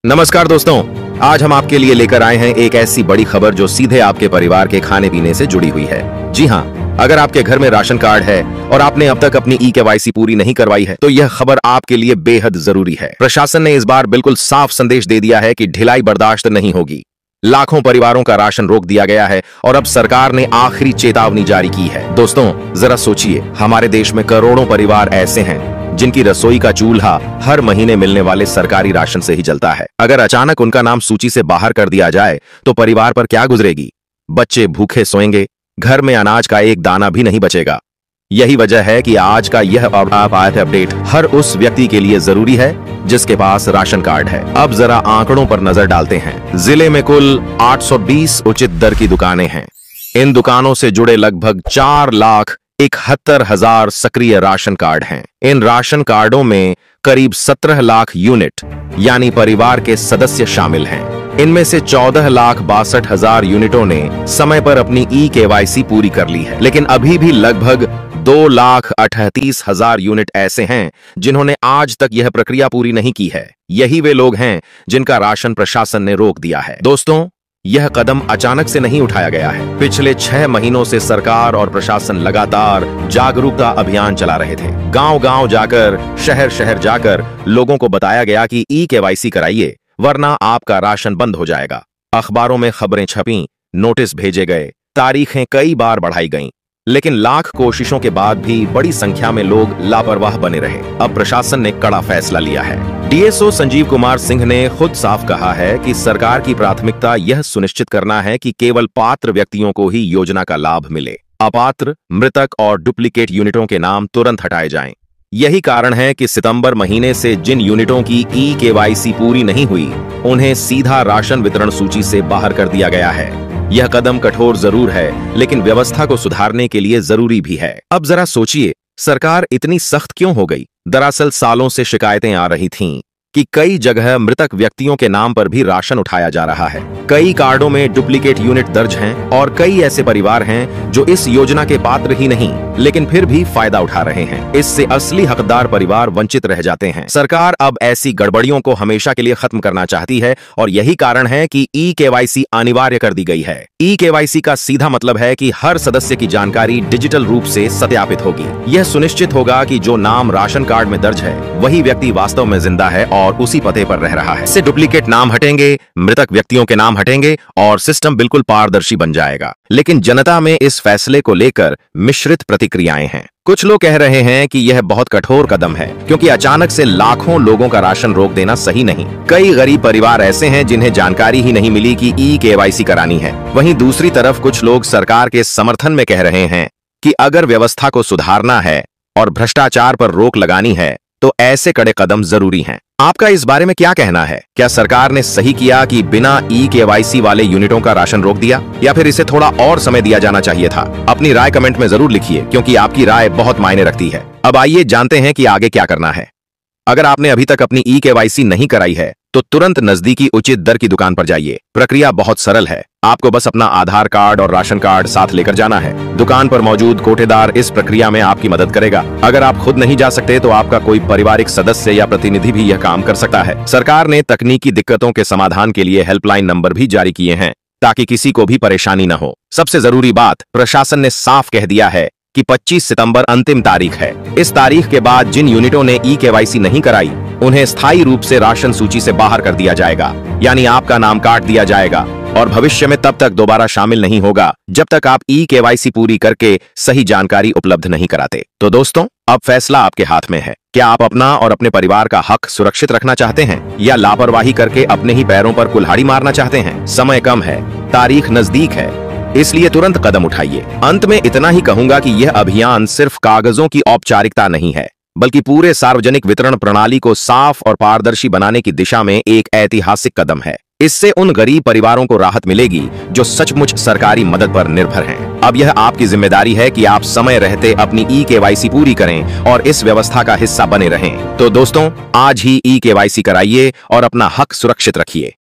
नमस्कार दोस्तों, आज हम आपके लिए लेकर आए हैं एक ऐसी बड़ी खबर जो सीधे आपके परिवार के खाने पीने से जुड़ी हुई है। जी हाँ, अगर आपके घर में राशन कार्ड है और आपने अब तक अपनी KYC पूरी नहीं करवाई है तो यह खबर आपके लिए बेहद जरूरी है। प्रशासन ने इस बार बिल्कुल साफ संदेश दे दिया है कि ढिलाई बर्दाश्त नहीं होगी। लाखों परिवारों का राशन रोक दिया गया है और अब सरकार ने आखिरी चेतावनी जारी की है। दोस्तों, जरा सोचिए, हमारे देश में करोड़ों परिवार ऐसे हैं जिनकी रसोई का चूल्हा हर महीने मिलने वाले सरकारी राशन से ही जलता है। अगर अचानक उनका नाम सूची से बाहर कर दिया जाए तो परिवार पर क्या गुजरेगी? बच्चे भूखे सोएंगे, घर में अनाज का एक दाना भी नहीं बचेगा। यही वजह है कि आज का यह अपडेट हर उस व्यक्ति के लिए जरूरी है जिसके पास राशन कार्ड है। अब जरा आंकड़ों पर नजर डालते हैं। जिले में कुल 820 उचित दर की दुकानें हैं। इन दुकानों से जुड़े लगभग 4,71,000 सक्रिय राशन कार्ड हैं। इन राशन कार्डों में करीब 17 लाख यूनिट यानी परिवार के सदस्य शामिल हैं। इनमें से 14,62,000 यूनिटों ने समय पर अपनी KYC पूरी कर ली है, लेकिन अभी भी लगभग 2,38,000 यूनिट ऐसे हैं जिन्होंने आज तक यह प्रक्रिया पूरी नहीं की है। यही वे लोग हैं जिनका राशन प्रशासन ने रोक दिया है। दोस्तों, यह कदम अचानक से नहीं उठाया गया है। पिछले 6 महीनों से सरकार और प्रशासन लगातार जागरूकता अभियान चला रहे थे। गांव-गांव जाकर, शहर शहर जाकर लोगों को बताया गया कि KYC कराइए वरना आपका राशन बंद हो जाएगा। अखबारों में खबरें छपीं, नोटिस भेजे गए, तारीखें कई बार बढ़ाई गईं, लेकिन लाख कोशिशों के बाद भी बड़ी संख्या में लोग लापरवाह बने रहे। अब प्रशासन ने कड़ा फैसला लिया है। DSO संजीव कुमार सिंह ने खुद साफ कहा है कि सरकार की प्राथमिकता यह सुनिश्चित करना है कि केवल पात्र व्यक्तियों को ही योजना का लाभ मिले। अपात्र, मृतक और डुप्लीकेट यूनिटों के नाम तुरंत हटाए जाएं। यही कारण है कि सितंबर महीने से जिन यूनिटों की KYC पूरी नहीं हुई उन्हें सीधा राशन वितरण सूची से बाहर कर दिया गया है। यह कदम कठोर जरूर है, लेकिन व्यवस्था को सुधारने के लिए जरूरी भी है। अब जरा सोचिए, सरकार इतनी सख्त क्यों हो गई? दरअसल सालों से शिकायतें आ रही थीं कि कई जगह मृतक व्यक्तियों के नाम पर भी राशन उठाया जा रहा है। कई कार्डों में डुप्लीकेट यूनिट दर्ज हैं और कई ऐसे परिवार हैं जो इस योजना के पात्र ही नहीं लेकिन फिर भी फायदा उठा रहे हैं। इससे असली हकदार परिवार वंचित रह जाते हैं। सरकार अब ऐसी गड़बड़ियों को हमेशा के लिए खत्म करना चाहती है और यही कारण है कि KYC अनिवार्य कर दी गई है। KYC का सीधा मतलब है कि हर सदस्य की जानकारी डिजिटल रूप से सत्यापित होगी। यह सुनिश्चित होगा कि जो नाम राशन कार्ड में दर्ज है वही व्यक्ति वास्तव में जिंदा है और उसी पते पर रह रहा है। इससे डुप्लीकेट नाम हटेंगे, मृतक व्यक्तियों के नाम हटेंगे और सिस्टम बिल्कुल पारदर्शी बन जाएगा। लेकिन जनता में इस फैसले को लेकर मिश्रित प्रतिक्रियाएं हैं। कुछ लोग कह रहे हैं कि यह बहुत कठोर कदम है क्योंकि अचानक से लाखों लोगों का राशन रोक देना सही नहीं। कई गरीब परिवार ऐसे हैं जिन्हें जानकारी ही नहीं मिली कि KYC करानी है। वहीं दूसरी तरफ कुछ लोग सरकार के समर्थन में कह रहे हैं कि अगर व्यवस्था को सुधारना है और भ्रष्टाचार पर रोक लगानी है तो ऐसे कड़े कदम जरूरी हैं। आपका इस बारे में क्या कहना है? क्या सरकार ने सही किया कि बिना KYC वाले यूनिटों का राशन रोक दिया, या फिर इसे थोड़ा और समय दिया जाना चाहिए था? अपनी राय कमेंट में जरूर लिखिए क्योंकि आपकी राय बहुत मायने रखती है। अब आइए जानते हैं कि आगे क्या करना है। अगर आपने अभी तक अपनी KYC नहीं कराई है तो तुरंत नजदीकी उचित दर की दुकान पर जाइए। प्रक्रिया बहुत सरल है। आपको बस अपना आधार कार्ड और राशन कार्ड साथ लेकर जाना है। दुकान पर मौजूद कोटेदार इस प्रक्रिया में आपकी मदद करेगा। अगर आप खुद नहीं जा सकते तो आपका कोई पारिवारिक सदस्य या प्रतिनिधि भी यह काम कर सकता है। सरकार ने तकनीकी दिक्कतों के समाधान के लिए हेल्पलाइन नंबर भी जारी किए हैं ताकि किसी को भी परेशानी न हो। सबसे जरूरी बात, प्रशासन ने साफ कह दिया है कि 25 सितंबर अंतिम तारीख है। इस तारीख के बाद जिन यूनिटों ने KYC नहीं कराई उन्हें स्थायी रूप से राशन सूची से बाहर कर दिया जाएगा, यानी आपका नाम काट दिया जाएगा और भविष्य में तब तक दोबारा शामिल नहीं होगा जब तक आप KYC पूरी करके सही जानकारी उपलब्ध नहीं कराते। तो दोस्तों, अब फैसला आपके हाथ में है। क्या आप अपना और अपने परिवार का हक सुरक्षित रखना चाहते हैं या लापरवाही करके अपने ही पैरों पर कुल्हाड़ी मारना चाहते हैं? समय कम है, तारीख नजदीक है, इसलिए तुरंत कदम उठाइए। अंत में इतना ही कहूंगा कि यह अभियान सिर्फ कागजों की औपचारिकता नहीं है बल्कि पूरे सार्वजनिक वितरण प्रणाली को साफ और पारदर्शी बनाने की दिशा में एक ऐतिहासिक कदम है। इससे उन गरीब परिवारों को राहत मिलेगी जो सचमुच सरकारी मदद पर निर्भर हैं। अब यह आपकी जिम्मेदारी है कि आप समय रहते अपनी KYC पूरी करें और इस व्यवस्था का हिस्सा बने रहें। तो दोस्तों, आज ही KYC कराइए और अपना हक सुरक्षित रखिए।